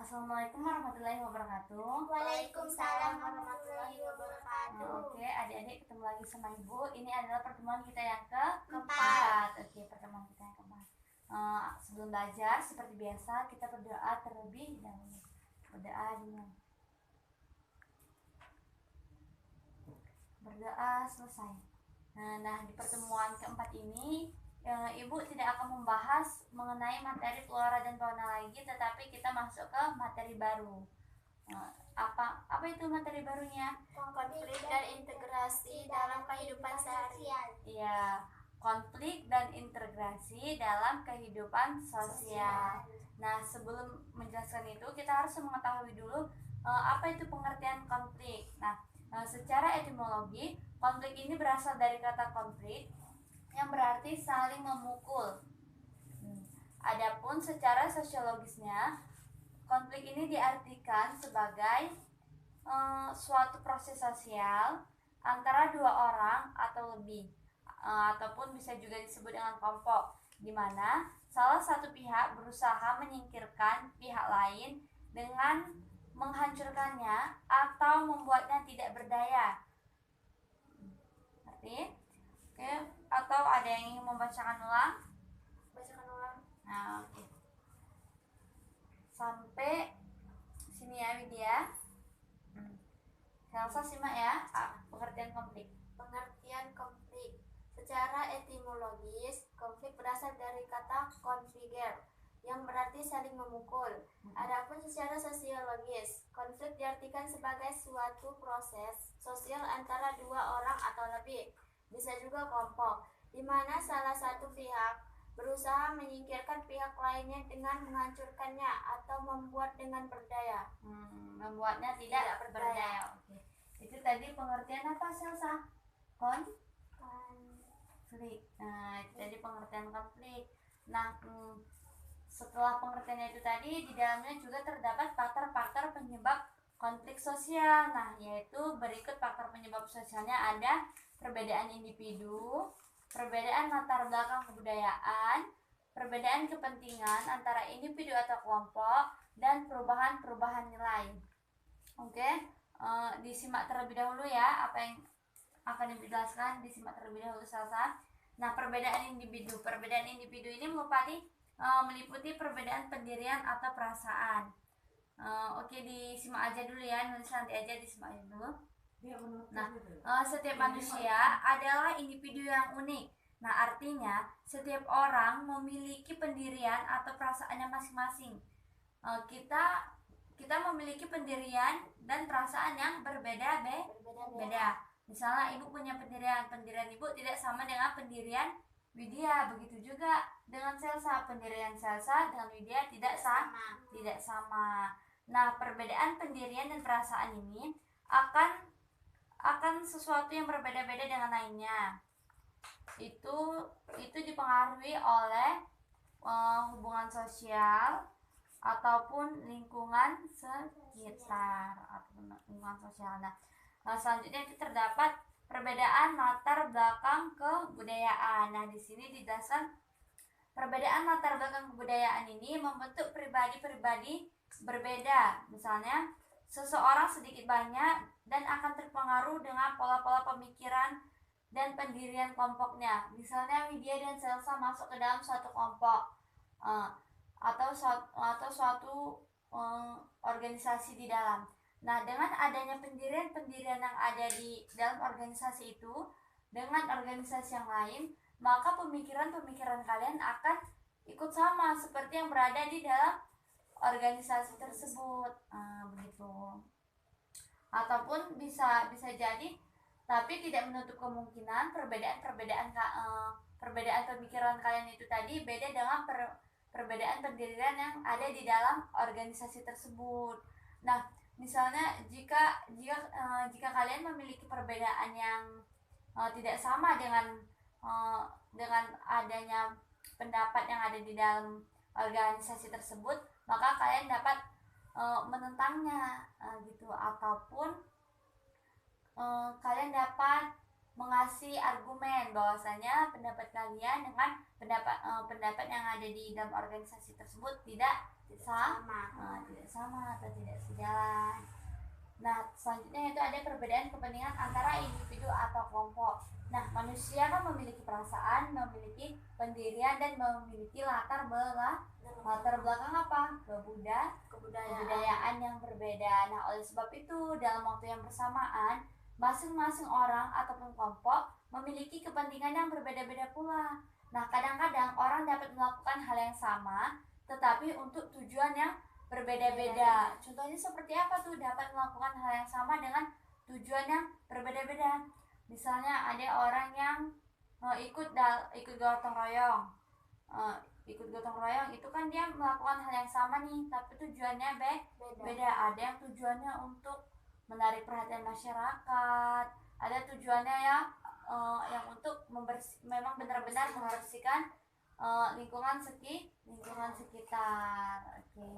Assalamualaikum warahmatullahi wabarakatuh. Waalaikumsalam warahmatullahi wabarakatuh. Oke, adik-adik ketemu lagi sama Ibu. Ini adalah pertemuan kita yang keempat. Keempat. Oke, pertemuan kita yang keempat. Sebelum belajar, seperti biasa kita berdoa terlebih dahulu. Berdoa dulu. Berdoa selesai. Nah, di pertemuan keempat ini Ibu tidak akan membahas mengenai materi flora dan fauna lagi, tetapi kita masuk ke materi baru. Apa itu materi barunya? Konflik dan integrasi dalam kehidupan sehari-hari. Iya, konflik dan integrasi dalam kehidupan sosial. Nah, sebelum menjelaskan itu kita harus mengetahui dulu apa itu pengertian konflik. Nah, secara etimologi, konflik ini berasal dari kata konflik yang berarti saling memukul. Adapun secara sosiologisnya, konflik ini diartikan sebagai suatu proses sosial antara dua orang atau lebih, ataupun bisa juga disebut dengan kelompok, di mana salah satu pihak berusaha menyingkirkan pihak lain dengan menghancurkannya atau membuatnya tidak berdaya. Ngerti? Oke, atau ada yang ingin membacakan ulang? Bacakan ulang. Nah, oke. Sampai sini ya Widya. Elsa simak ya, pengertian konflik. Pengertian konflik. Secara etimologis, konflik berasal dari kata konfiger yang berarti saling memukul. Adapun secara sosiologis, konflik diartikan sebagai suatu proses sosial antara dua orang atau lebih, bisa juga kelompok, di mana salah satu pihak berusaha menyingkirkan pihak lainnya dengan menghancurkannya atau membuat dengan berdaya. Membuatnya tidak berdaya. Oke. Itu tadi pengertian apa, Selsa? Konflik. Nah, itu tadi pengertian konflik. Nah, setelah pengertiannya itu tadi, di dalamnya juga terdapat faktor-faktor penyebab konflik sosial. Nah, yaitu berikut faktor penyebab sosialnya ada perbedaan individu, perbedaan latar belakang kebudayaan, perbedaan kepentingan antara individu atau kelompok, dan perubahan-perubahan nilai. Oke, disimak terlebih dahulu ya apa yang akan dijelaskan, disimak terlebih dahulu Salsa. Nah, perbedaan individu ini meliputi perbedaan pendirian atau perasaan. Oke, disimak aja dulu ya, nulis nanti aja, disimak aja dulu. Nah, setiap manusia adalah individu yang unik. Nah, artinya setiap orang memiliki pendirian atau perasaannya masing-masing. Kita memiliki pendirian dan perasaan yang berbeda. Misalnya ibu punya pendirian ibu tidak sama dengan pendirian Widya, begitu juga dengan Selsa, pendirian Selsa dengan Widya tidak sama. Nah, perbedaan pendirian dan perasaan ini akan sesuatu yang berbeda-beda dengan lainnya. Itu dipengaruhi oleh hubungan sosial ataupun lingkungan sekitar ataupun lingkungan sosial. Nah, selanjutnya itu terdapat perbedaan latar belakang kebudayaan. Nah, di sini dijelaskan perbedaan latar belakang kebudayaan ini membentuk pribadi-pribadi berbeda. Misalnya, seseorang sedikit banyak dan akan terpengaruh dengan pola-pola pemikiran dan pendirian kelompoknya. Misalnya Widya dan Selsa masuk ke dalam suatu kelompok atau suatu organisasi di dalam. Nah, dengan adanya pendirian yang ada di dalam organisasi itu dengan organisasi yang lain, maka pemikiran kalian akan ikut sama seperti yang berada di dalam organisasi tersebut. Begitu. Ataupun bisa jadi, tapi tidak menutup kemungkinan perbedaan pemikiran kalian itu tadi beda dengan perbedaan pendirian yang ada di dalam organisasi tersebut. Nah, misalnya jika kalian memiliki perbedaan yang tidak sama dengan adanya pendapat yang ada di dalam organisasi tersebut, maka kalian dapat menentangnya gitu, ataupun kalian dapat mengasih argumen bahwasanya pendapat kalian dengan pendapat yang ada di dalam organisasi tersebut tidak sama. sama atau tidak sejalan. Nah, selanjutnya itu ada perbedaan kepentingan antara individu atau kelompok. Nah, manusia kan memiliki perasaan, memiliki pendirian, dan memiliki latar belakang apa? Kebudayaan yang berbeda. Nah, oleh sebab itu, dalam waktu yang bersamaan, masing-masing orang ataupun kelompok memiliki kepentingan yang berbeda-beda pula. Nah, kadang-kadang orang dapat melakukan hal yang sama, tetapi untuk tujuan yang berbeda-beda. Contohnya seperti apa tuh dapat melakukan hal yang sama dengan tujuan yang berbeda-beda? Misalnya ada orang yang ikut gotong royong. Ikut gotong royong itu kan dia melakukan hal yang sama nih, tapi tujuannya beda. Ada yang tujuannya untuk menarik perhatian masyarakat, ada tujuannya yang untuk memang benar-benar membersihkan lingkungan sekitar. Oke.